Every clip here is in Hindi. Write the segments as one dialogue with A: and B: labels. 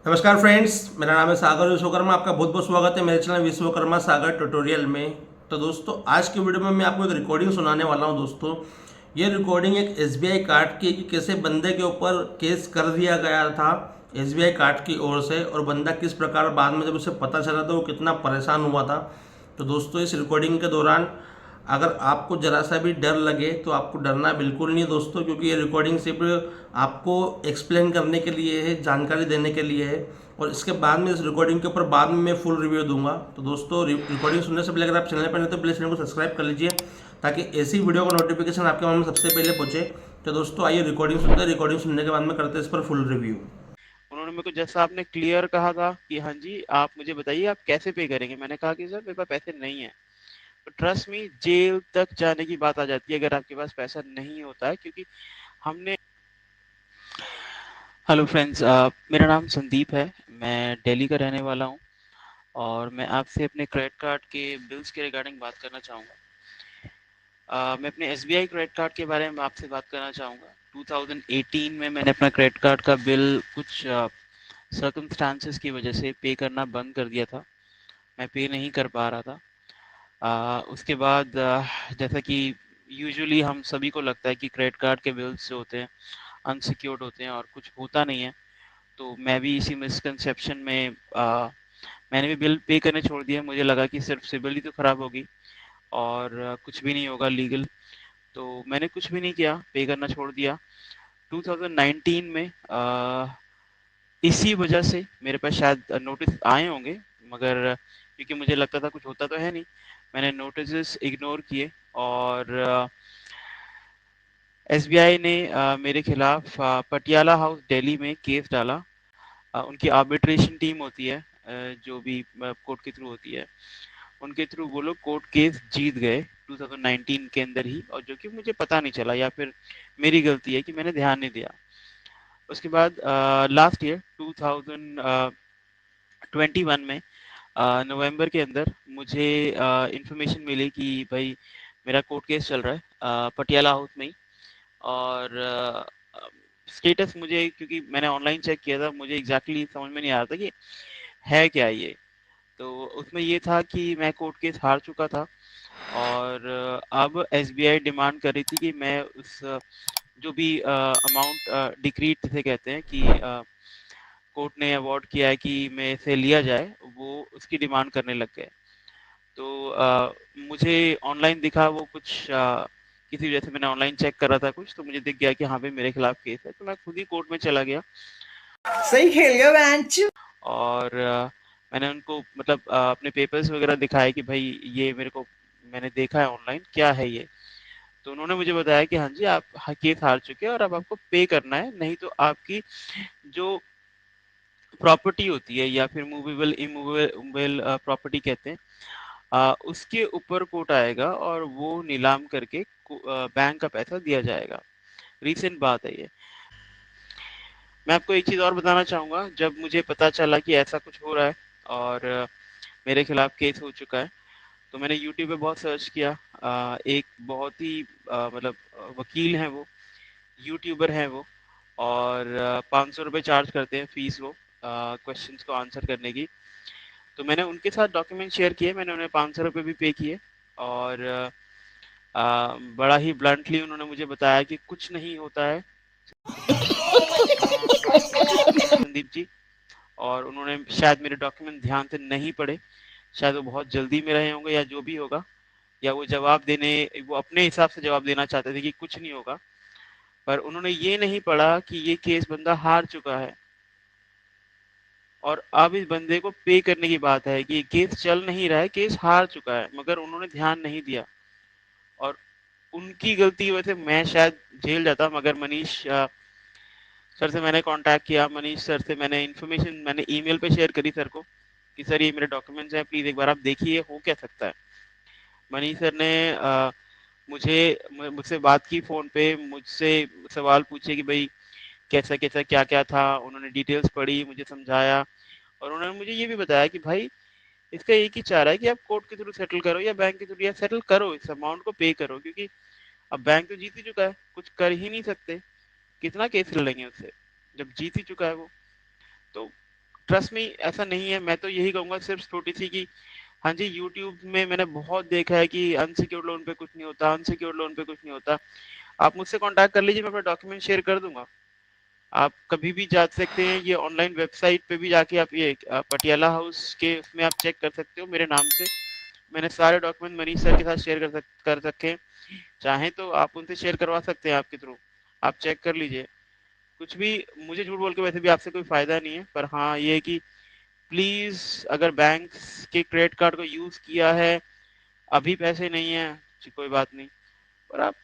A: नमस्कार फ्रेंड्स, मेरा नाम है सागर विश्वकर्मा। आपका बहुत बहुत स्वागत है मेरे चैनल विश्वकर्मा सागर ट्यूटोरियल में। तो दोस्तों, आज की वीडियो में मैं आपको एक रिकॉर्डिंग सुनाने वाला हूं। दोस्तों, ये रिकॉर्डिंग एक एसबीआई कार्ड की कि कैसे बंदे के ऊपर केस कर दिया गया था एसबीआई कार्ड की ओर से, और बंदा किस प्रकार बाद में जब उसे पता चला तो वो कितना परेशान हुआ था। तो दोस्तों, इस रिकॉर्डिंग के दौरान अगर आपको ज़रा सा भी डर लगे तो आपको डरना बिल्कुल नहीं दोस्तों, क्योंकि ये रिकॉर्डिंग सिर्फ आपको एक्सप्लेन करने के लिए है, जानकारी देने के लिए है। और इसके बाद में इस रिकॉर्डिंग के ऊपर बाद में मैं फुल रिव्यू दूंगा। तो दोस्तों, रिकॉर्डिंग सुनने से पहले अगर आप चैनल पर नहीं तो प्लीज़ चैनल को सब्सक्राइब कर लीजिए, ताकि ऐसी वीडियो का नोटिफिकेशन आपके मन में सबसे पहले पहुंचे। तो दोस्तों, आइए रिकॉर्डिंग सुनते हैं। रिकॉर्डिंग सुनने के बाद में करते हैं इस पर फुल रिव्यू।
B: उन्होंने मेरे को जैसा आपने क्लियर कहा था कि हाँ जी आप मुझे बताइए आप कैसे पे करेंगे। मैंने कहा कि सर मेरे पास पैसे नहीं है। तो ट्रस्ट मी, जेल तक जाने की बात आ जाती है अगर आपके पास पैसा नहीं होता है, क्योंकि हमने हेलो फ्रेंड्स, मेरा नाम संदीप है। मैं दिल्ली का रहने वाला हूँ और मैं आपसे अपने क्रेडिट कार्ड के बिल्स के रिगार्डिंग बात करना चाहूँगा। मैं अपने एसबीआई क्रेडिट कार्ड के बारे में आपसे बात करना चाहूँगा। 2018 में मैंने अपना क्रेडिट कार्ड का बिल कुछ सर्कमस्टांसेस की वजह से पे करना बंद कर दिया था। मैं पे नहीं कर पा रहा था। उसके बाद जैसा कि यूजुअली हम सभी को लगता है कि क्रेडिट कार्ड के बिल्स जो होते हैं अनसिक्योर्ड होते हैं और कुछ होता नहीं है। तो मैं भी इसी मिसकंसेप्शन में मैंने भी बिल पे करने छोड़ दिया। मुझे लगा कि सिर्फ सिबिल ही तो खराब होगी और कुछ भी नहीं होगा लीगल। तो मैंने कुछ भी नहीं किया, पे करना छोड़ दिया। 2019 में इसी वजह से मेरे पास शायद नोटिस आए होंगे, मगर क्योंकि मुझे लगता था कुछ होता तो है नहीं, मैंने नोटिस इग्नोर किए और एसबीआई ने मेरे खिलाफ पटियाला हाउस दिल्ली में केस डाला। उनकी आर्बिट्रेशन टीम होती है, जो भी कोर्ट के थ्रू होती है, उनके थ्रू वो लोग कोर्ट केस जीत गए 2019 के अंदर ही, और जो कि मुझे पता नहीं चला या फिर मेरी गलती है कि मैंने ध्यान नहीं दिया। उसके बाद लास्ट ईयर 2021 में नवंबर के अंदर मुझे इंफॉर्मेशन मिली कि भाई मेरा कोर्ट केस चल रहा है पटियाला हाउस में ही। और स्टेटस मुझे, क्योंकि मैंने ऑनलाइन चेक किया था, मुझे एग्जैक्टली समझ में नहीं आ रहा था कि है क्या ये। तो उसमें ये था कि मैं कोर्ट केस हार चुका था और अब एसबीआई डिमांड कर रही थी कि मैं उस जो भी अमाउंट डिक्रीड जिसे कहते हैं कि कोर्ट ने अवार्ड किया है कि मैं इसे लिया जाए, वो उसकी डिमांड करने लग गए। तो मुझे ऑनलाइन दिखा वो कुछ किसी वजह से मैंने ऑनलाइन चेक कर रहा था कुछ, तो मुझे दिख गया कि हाँ भाई मेरे खिलाफ केस है। तो मैं खुद ही कोर्ट में चला गया
C: सही खेल गया बेंच।
B: और मैंने उनको मतलब अपने पेपर्स वगैरह दिखाए कि भाई ये मेरे को मैंने देखा है ऑनलाइन, क्या है ये। तो उन्होंने मुझे बताया कि हाँ जी आप केस हार चुके हैं और अब आपको पे करना है, नहीं तो आपकी जो प्रॉपर्टी होती है या फिर मूवेबल इमूवेबल प्रॉपर्टी कहते हैं, उसके ऊपर कोर्ट आएगा और वो नीलाम करके बैंक का पैसा दिया जाएगा। रीसेंट बात है ये। मैं आपको एक चीज़ और बताना चाहूँगा, जब मुझे पता चला कि ऐसा कुछ हो रहा है और मेरे खिलाफ केस हो चुका है, तो मैंने यूट्यूब पे बहुत सर्च किया। एक बहुत ही मतलब वकील हैं वो, यूट्यूबर हैं वो, और 500 रुपये चार्ज करते हैं फीस वो क्वेश्चंस को आंसर करने की। तो मैंने उनके साथ डॉक्यूमेंट शेयर किए, मैंने उन्हें 500 रुपये भी पे किए और बड़ा ही ब्लंटली उन्होंने मुझे बताया कि कुछ नहीं होता है संदीप जी। और उन्होंने शायद मेरे डॉक्यूमेंट ध्यान से नहीं पढ़े, शायद वो बहुत जल्दी में रहे होंगे या जो भी होगा, या वो जवाब देने वो अपने हिसाब से जवाब देना चाहते थे कि कुछ नहीं होगा। पर उन्होंने ये नहीं पढ़ा कि ये केस बंदा हार चुका है और अब इस बंदे को पे करने की बात है कि केस चल नहीं रहा है, केस हार चुका है, मगर उन्होंने ध्यान नहीं दिया। और उनकी गलती की वजह से मैं शायद जेल जाता, मगर मनीष सर से मैंने कांटेक्ट किया। मनीष सर से मैंने इन्फॉर्मेशन मैंने ईमेल पे शेयर करी सर को कि सर ये मेरे डॉक्यूमेंट्स हैं, प्लीज़ एक बार आप देखिए हो क्या सकता है। मनीष सर ने मुझे मुझसे बात की फ़ोन पे, मुझसे सवाल पूछे कि भाई कैसा कैसा क्या क्या था। उन्होंने डिटेल्स पढ़ी, मुझे समझाया और उन्होंने मुझे ये भी बताया कि भाई इसका एक ही चारा है कि आप कोर्ट के थ्रू सेटल करो या बैंक के थ्रू, या सेटल करो, इस अमाउंट को पे करो, क्योंकि अब बैंक तो जीत ही चुका है, कुछ कर ही नहीं सकते। कितना केस लड़ेंगे उससे जब जीत ही चुका है वो। तो ट्रस्ट मी ऐसा नहीं है। मैं तो यही कहूँगा सिर्फ छोटी सी कि हाँ जी, यूट्यूब में मैंने बहुत देखा है कि अनसिक्योर्ड लोन पे कुछ नहीं होता, अनसिक्योर्ड लोन पे कुछ नहीं होता। आप मुझसे कॉन्टैक्ट कर लीजिए, मैं अपना डॉक्यूमेंट शेयर कर दूँगा। आप कभी भी जा सकते हैं, ये ऑनलाइन वेबसाइट पे भी जाके आप ये पटियाला हाउस के उसमें आप चेक कर सकते हो मेरे नाम से। मैंने सारे डॉक्यूमेंट मनीष सर के साथ शेयर कर रखे हैं। चाहें तो आप उनसे शेयर करवा सकते हैं आपके थ्रू। आप चेक कर लीजिए। कुछ भी मुझे झूठ बोल के वैसे भी आपसे कोई फ़ायदा नहीं है, पर हाँ, ये है कि प्लीज़ अगर बैंक के क्रेडिट कार्ड को यूज़ किया है, अभी पैसे नहीं है, जी कोई बात नहीं, पर आप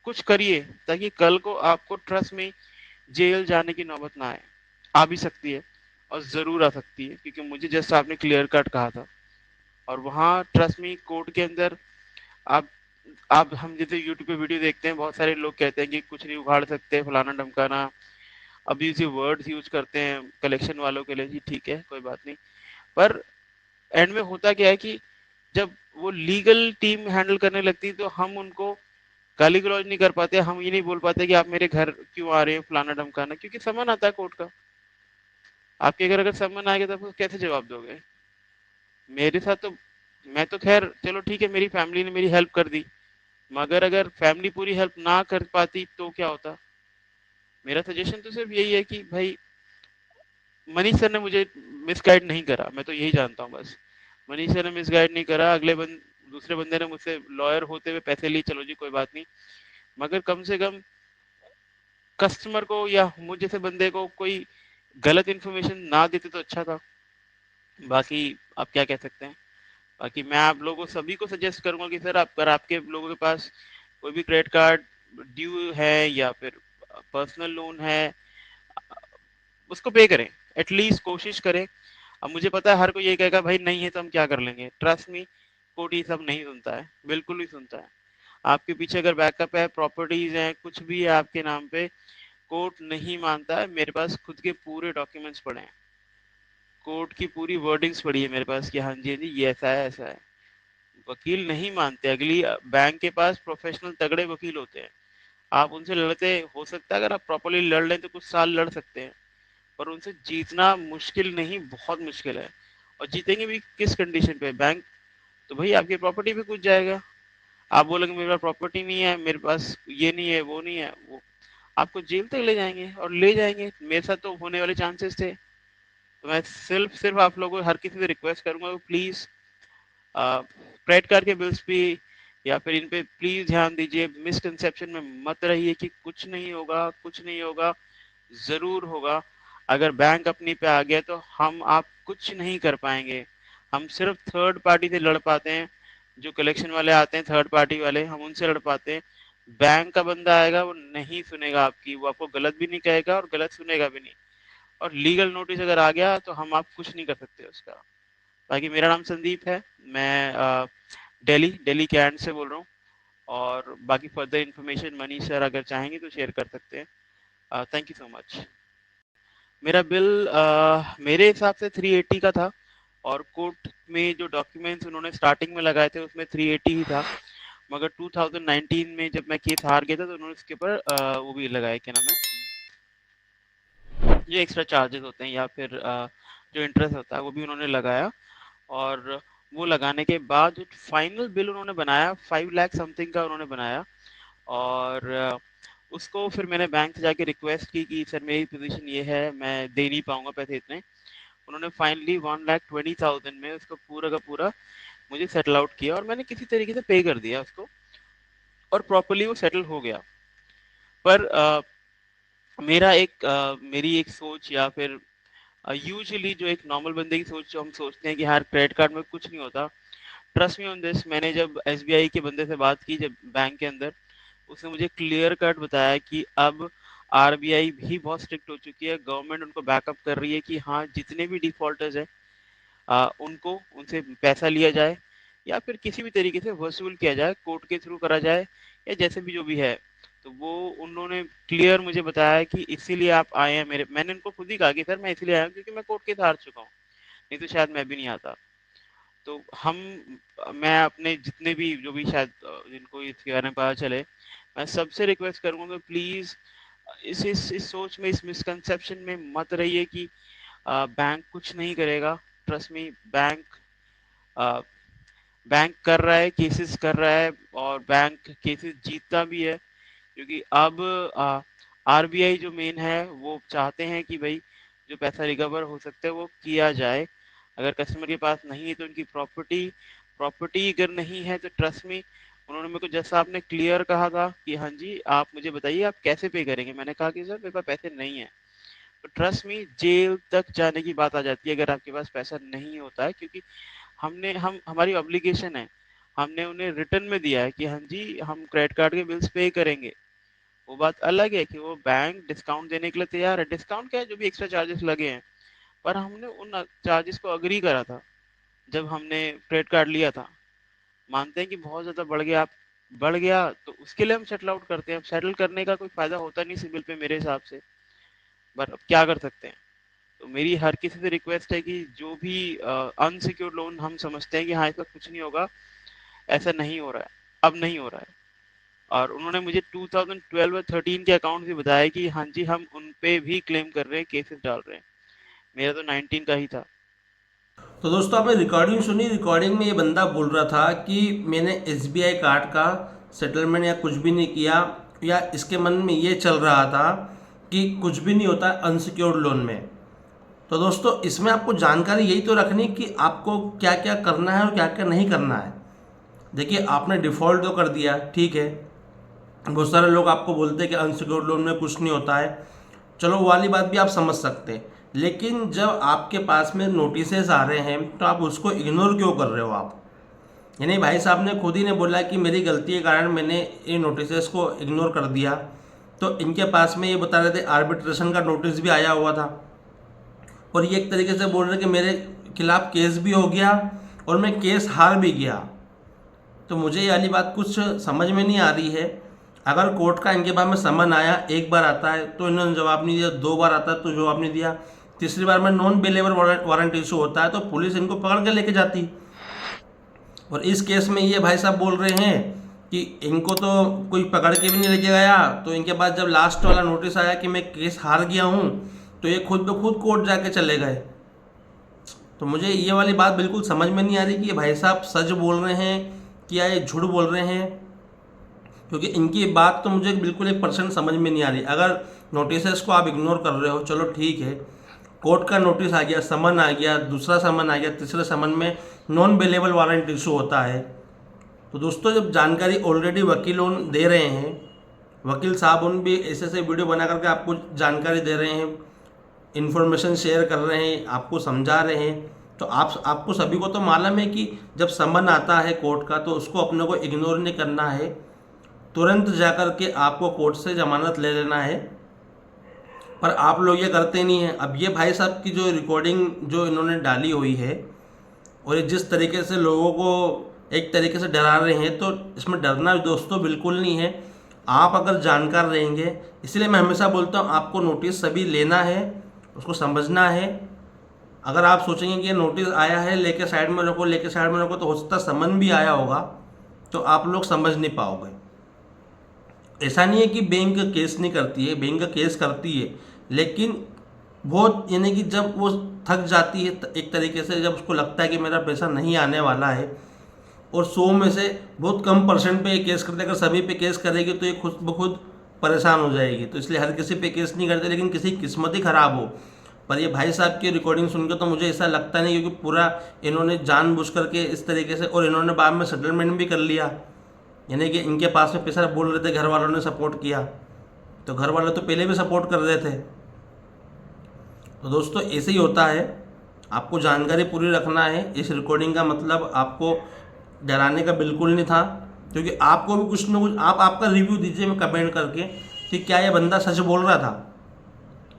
B: कुछ करिए ताकि कल को आपको ट्रस्ट में जेल जाने की नौबत ना आए। आ भी सकती है और ज़रूर आ सकती है, क्योंकि मुझे जस्ट आपने क्लियर कट कहा था और वहाँ ट्रस्ट मी कोर्ट के अंदर आप हम जैसे यूट्यूब पे वीडियो देखते हैं, बहुत सारे लोग कहते हैं कि कुछ नहीं उखाड़ सकते, फलाना-ढमकाना, अब्यूज़िव वर्ड्स यूज़ करते हैं कलेक्शन वालों के लिए। जी ठीक है, कोई बात नहीं। पर एंड में होता क्या है कि जब वो लीगल टीम हैंडल करने लगती है तो हम उनको गाली गलौज नहीं कर पाते, हम ये नहीं बोल पाते कि आप मेरे घर क्यों आ रहे हो फलाना ढमकाना, क्योंकि समन आता है कोर्ट का। आपके घर अगर समन आएगा तो आप कैसे जवाब दोगे? मेरे साथ तो मैं तो खैर चलो ठीक है, मेरी फैमिली ने मेरी हेल्प कर दी, मगर अगर फैमिली पूरी हेल्प ना कर पाती तो क्या होता? मेरा सजेशन तो सिर्फ यही है कि भाई मनीष सर ने मुझे मिसगाइड नहीं करा, मैं तो यही जानता हूँ बस। मनीष सर ने मिसगाइड नहीं करा, दूसरे बंदे ने मुझसे लॉयर होते हुए पैसे लिए, चलो जी कोई बात नहीं, मगर कम से कम कस्टमर को या मुझ जैसे बंदे को कोई गलत इन्फॉर्मेशन ना देते तो अच्छा था। बाकी आप क्या कह सकते हैं। बाकी मैं आप लोगों सभी को सजेस्ट करूंगा कि सर आप अगर आपके लोगों के पास कोई भी क्रेडिट कार्ड ड्यू है या फिर पर्सनल लोन है, उसको पे करें, एटलीस्ट कोशिश करें। अब मुझे पता है हर कोई ये कहेगा भाई नहीं है तो हम क्या कर लेंगे, ट्रस्ट मी, कोर्ट ये सब नहीं सुनता है, बिल्कुल नहीं सुनता है। आपके पीछे अगर बैकअप है, प्रॉपर्टीज हैं, कुछ भी है आपके नाम पे, कोर्ट नहीं मानता है। मेरे पास खुद के पूरे डॉक्यूमेंट्स पड़े हैं, कोर्ट की पूरी वर्डिंग्स पड़ी है मेरे पास कि हाँ जी हाँ जी ये ऐसा है ऐसा है। वकील नहीं मानते। अगली बैंक के पास प्रोफेशनल तगड़े वकील होते हैं, आप उनसे लड़ते, हो सकता है अगर आप प्रॉपरली लड़ लें तो कुछ साल लड़ सकते हैं, पर उनसे जीतना मुश्किल नहीं, बहुत मुश्किल है। और जीतेंगे भी किस कंडीशन पे? बैंक तो भाई आपकी प्रॉपर्टी पे कूद जाएगा। आप बोलोगे मेरे पास प्रॉपर्टी नहीं है, मेरे पास ये नहीं है, वो नहीं है, वो आपको जेल तक ले जाएंगे और ले जाएंगे। मेरे साथ तो होने वाले चांसेस थे। तो मैं सिर्फ सिर्फ आप लोगों हार किसी से रिक्वेस्ट करूंगा, प्लीज क्रेडिट कार्ड के बिल्स भी या फिर इन पे प्लीज ध्यान दीजिए। मिसकंसेप्शन में मत रहिए कि कुछ नहीं होगा, कुछ नहीं होगा, जरूर होगा। अगर बैंक अपनी पे आ गया तो हम आप कुछ नहीं कर पाएंगे। हम सिर्फ थर्ड पार्टी से लड़ पाते हैं, जो कलेक्शन वाले आते हैं थर्ड पार्टी वाले, हम उनसे लड़ पाते हैं। बैंक का बंदा आएगा वो नहीं सुनेगा आपकी, वो आपको गलत भी नहीं कहेगा और गलत सुनेगा भी नहीं। और लीगल नोटिस अगर आ गया तो हम आप कुछ नहीं कर सकते उसका। बाकी मेरा नाम संदीप है, मैं दिल्ली दिल्ली के एंड से बोल रहा हूँ। और बाकी फर्दर इन्फॉर्मेशन मनीष सर अगर चाहेंगे तो शेयर कर सकते हैं। Thank you so much. मेरा बिल मेरे हिसाब से 380 का था, और कोर्ट में जो डॉक्यूमेंट्स उन्होंने स्टार्टिंग में लगाए थे उसमें 380 ही था, मगर 2019 में जब मैं केस हार गया था तो उन्होंने उसके ऊपर वो भी लगाया, क्या नाम है, जो एक्स्ट्रा चार्जेस होते हैं या फिर जो इंटरेस्ट होता है वो भी उन्होंने लगाया। और वो लगाने के बाद जो फाइनल बिल उन्होंने बनाया 5 लाख समथिंग का उन्होंने बनाया। और उसको फिर मैंने बैंक से जाके रिक्वेस्ट की कि सर मेरी पोजीशन ये है, मैं दे नहीं पाऊंगा पैसे इतने। उन्होंने फाइनली 1,20,000 में उसको पूरा का पूरा मुझे सेटल आउट किया और मैंने किसी तरीके से पे कर दिया उसको, और प्रॉपरली वो सेटल हो गया। पर मेरी एक सोच या फिर यूजुअली जो एक नॉर्मल बंदे की सोच, जो हम सोचते हैं कि यार क्रेडिट कार्ड में कुछ नहीं होता, ट्रस्ट मी ऑन दिस, मैंने जब एसबीआई के बंदे से बात की जब बैंक के अंदर, उसने मुझे क्लियर कट बताया कि अब आरबीआई भी बहुत स्ट्रिक्ट हो चुकी है, गवर्नमेंट उनको बैकअप कर रही है कि हाँ जितने भी डिफॉल्टर्स हैं उनको उनसे पैसा लिया जाए या फिर किसी भी तरीके से वसूल किया जाए, कोर्ट के थ्रू करा जाए या जैसे भी जो भी है। तो वो उन्होंने क्लियर मुझे बताया कि इसीलिए आप आए हैं मेरे, मैंने उनको खुद ही कहा कि सर मैं इसलिए आया हूँ क्योंकि मैं कोर्ट केस हार चुका हूँ, नहीं तो शायद मैं भी नहीं आता। तो मैं अपने जितने भी जो भी शायद जिनको इसके बारे में पता चले, मैं सबसे रिक्वेस्ट करूंगा कि प्लीज इस सोच में, इस मिसकंसेप्शन में मत रहिए कि बैंक कुछ नहीं करेगा। ट्रस्ट मी, बैंक कर रहा है, केसेस कर रहा है और बैंक केसेस जीतता भी है, क्योंकि अब आरबीआई जो मेन है वो चाहते हैं कि भाई जो पैसा रिकवर हो सकता है वो किया जाए। अगर कस्टमर के पास नहीं है तो उनकी प्रॉपर्टी अगर नहीं है तो ट्रस्ट मी, उन्होंने मेरे को जैसा आपने क्लियर कहा था कि हाँ जी आप मुझे बताइए आप कैसे पे करेंगे, मैंने कहा कि सर मेरे पास पैसे नहीं है, तो ट्रस्ट मी जेल तक जाने की बात आ जाती है अगर आपके पास पैसा नहीं होता है। क्योंकि हमारी ऑब्लिगेशन है, हमने उन्हें रिटर्न में दिया है कि हाँ जी हम क्रेडिट कार्ड के बिल्स पे करेंगे। वो बात अलग है कि वो बैंक डिस्काउंट देने के लिए तैयार है, डिस्काउंट क्या है, जो भी एक्स्ट्रा चार्जेस लगे हैं, पर हमने उन चार्जेस को अग्री करा था जब हमने क्रेडिट कार्ड लिया था। मानते हैं कि बहुत ज्यादा बढ़ गया तो उसके लिए हम सेटल आउट करते हैं। सेटल करने का कोई फायदा होता नहीं सिविल पे मेरे हिसाब से, पर अब क्या कर सकते हैं। तो मेरी हर किसी से रिक्वेस्ट है कि जो भी अनसिक्योर्ड लोन हम समझते हैं कि हाँ इसका कुछ नहीं होगा, ऐसा नहीं हो रहा है, अब नहीं हो रहा है। और उन्होंने मुझे 2012 और 13 के अकाउंट भी बताया कि हाँ जी हम उन पे भी क्लेम कर रहे हैं, केसेस डाल रहे हैं। मेरा तो 19 का ही था।
A: तो दोस्तों आपने रिकॉर्डिंग सुनी। रिकॉर्डिंग में ये बंदा बोल रहा था कि मैंने एसबीआई कार्ड का सेटलमेंट या कुछ भी नहीं किया, या इसके मन में ये चल रहा था कि कुछ भी नहीं होता अनसिक्योर्ड लोन में। तो दोस्तों इसमें आपको जानकारी यही तो रखनी कि आपको क्या क्या करना है और क्या क्या नहीं करना है। देखिए आपने डिफ़ॉल्ट तो कर दिया, ठीक है, बहुत सारे लोग आपको बोलते हैं कि अनसिक्योर्ड लोन में कुछ नहीं होता है, चलो वो वाली बात भी आप समझ सकते हैं। लेकिन जब आपके पास में नोटिसेस आ रहे हैं तो आप उसको इग्नोर क्यों कर रहे हो आप? यानी भाई साहब ने खुद ही ने बोला कि मेरी गलती के कारण मैंने ये नोटिसेस को इग्नोर कर दिया। तो इनके पास में ये बता रहे थे आर्बिट्रेशन का नोटिस भी आया हुआ था, और ये एक तरीके से बोल रहे कि मेरे खिलाफ केस भी हो गया और मैं केस हार भी गया। तो मुझे ये वाली बात कुछ समझ में नहीं आ रही है। अगर कोर्ट का इनके पास में समन आया, एक बार आता है तो इन्होंने जवाब नहीं दिया, दो बार आता है तो जवाब नहीं दिया, तीसरी बार में नॉन बेलेबल वारंट इशू होता है तो पुलिस इनको पकड़ के लेके जाती। और इस केस में ये भाई साहब बोल रहे हैं कि इनको तो कोई पकड़ के भी नहीं लेके गया, तो इनके पास जब लास्ट वाला नोटिस आया कि मैं केस हार गया हूँ तो ये खुद ब खुद कोर्ट जाके चले गए। तो मुझे ये वाली बात बिल्कुल समझ में नहीं आ रही कि ये भाई साहब सच बोल रहे हैं कि या ये झूठ बोल रहे हैं, क्योंकि इनकी बात तो मुझे बिल्कुल 1% समझ में नहीं आ रही। अगर नोटिसेस को आप इग्नोर कर रहे हो चलो ठीक है, कोर्ट का नोटिस आ गया, समन आ गया, दूसरा समन आ गया, तीसरे समन में नॉन बेलेबल वारंट इशू होता है। तो दोस्तों जब जानकारी ऑलरेडी वकील उन दे रहे हैं, वकील साहब उन भी ऐसे ऐसे वीडियो बना करके आपको जानकारी दे रहे हैं, इन्फॉर्मेशन शेयर कर रहे हैं, आपको समझा रहे हैं, तो आपको सभी को तो मालूम है कि जब समन आता है कोर्ट का तो उसको अपने को इग्नोर नहीं करना है, तुरंत जाकर के आपको कोर्ट से जमानत ले लेना है। पर आप लोग ये करते नहीं हैं। अब ये भाई साहब की जो रिकॉर्डिंग जो इन्होंने डाली हुई है और ये जिस तरीके से लोगों को एक तरीके से डरा रहे हैं, तो इसमें डरना दोस्तों बिल्कुल नहीं है। आप अगर जानकार रहेंगे, इसलिए मैं हमेशा बोलता हूँ आपको नोटिस सभी लेना है, उसको समझना है। अगर आप सोचेंगे कि ये नोटिस आया है लेके साइड में रखो, तो हो सकता समन भी आया होगा, तो आप लोग समझ नहीं पाओगे। ऐसा नहीं है कि बैंक केस नहीं करती है, बैंक केस करती है, लेकिन बहुत यानी कि जब वो थक जाती है एक तरीके से, जब उसको लगता है कि मेरा पैसा नहीं आने वाला है और 100 में से बहुत कम % पे केस करते, अगर सभी पे केस करेगी तो ये खुद ब खुद परेशान हो जाएगी। तो इसलिए हर किसी पे केस नहीं करते, लेकिन किसी किस्मत ही ख़राब हो। पर ये भाई साहब की रिकॉर्डिंग सुनकर तो मुझे ऐसा लगता नहीं, क्योंकि पूरा इन्होंने जानबूझ करके इस तरीके से, और इन्होंने बाद में सेटलमेंट भी कर लिया। यानी कि इनके पास में पैसा बोल रहे थे, घर वालों ने सपोर्ट किया, तो घर वाले तो पहले भी सपोर्ट कर रहे थे। तो दोस्तों ऐसे ही होता है, आपको जानकारी पूरी रखना है। इस रिकॉर्डिंग का मतलब आपको डराने का बिल्कुल नहीं था, क्योंकि आपको भी कुछ ना कुछ आपका रिव्यू दीजिए में कमेंट करके कि क्या ये बंदा सच बोल रहा था।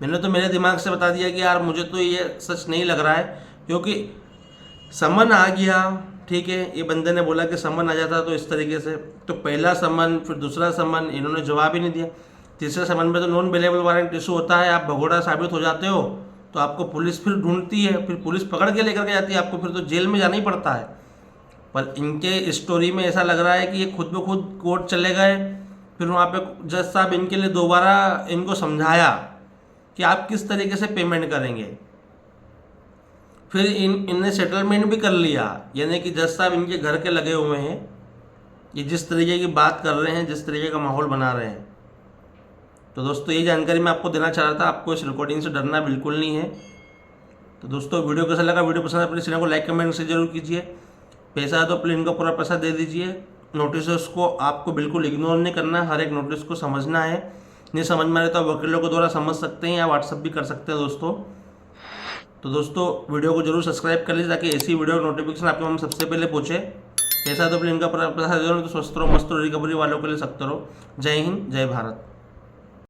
A: मैंने तो मेरे दिमाग से बता दिया कि यार मुझे तो ये सच नहीं लग रहा है, क्योंकि समन आ गया, ठीक है, ये बंदे ने बोला कि समन आ जाता तो इस तरीके से, तो पहला समन फिर दूसरा समन, इन्होंने जवाब ही नहीं दिया। तीसरे समन में तो नॉन बेलेबल वारंट इशू होता है, आप भगोड़ा साबित हो जाते हो तो आपको पुलिस फिर ढूंढती है, फिर पुलिस पकड़ के लेकर के जाती है आपको, फिर तो जेल में जाना ही पड़ता है। पर इनके स्टोरी में ऐसा लग रहा है कि ये खुद ब खुद कोर्ट चले गए, फिर वहाँ पे जज साहब इनके लिए दोबारा इनको समझाया कि आप किस तरीके से पेमेंट करेंगे। फिर इनने सेटलमेंट भी कर लिया, यानी कि जज साहब इनके घर के लगे हुए हैं। ये जिस तरीके की बात कर रहे हैं, जिस तरीके का माहौल बना रहे हैं, तो दोस्तों ये जानकारी मैं आपको देना चाह रहा था। आपको इस रिकॉर्डिंग से डरना बिल्कुल नहीं है। तो दोस्तों वीडियो कैसा लगा, वीडियो पसंद है अपने चैनल को लाइक कमेंट से जरूर कीजिए। पैसा है तो प्लेन का पूरा पैसा दे दीजिए। नोटिस को आपको बिल्कुल इग्नोर नहीं करना है, हर एक नोटिस को समझना है। नहीं समझ में आ रहे तो आप वकीलों के द्वारा समझ सकते हैं या व्हाट्सअप भी कर सकते हैं दोस्तों। तो दोस्तों वीडियो को जरूर सब्सक्राइब कर लीजिए ताकि ऐसी वीडियो नोटिफिकेशन आपके पास सबसे पहले पहुंचे। पैसा तो प्लेन का पूरा पैसा दे दो, तो स्वस्थ रहो, मस्त रहो, रिकवरी वालों के लिए सख्त रहो। जय हिंद, जय भारत।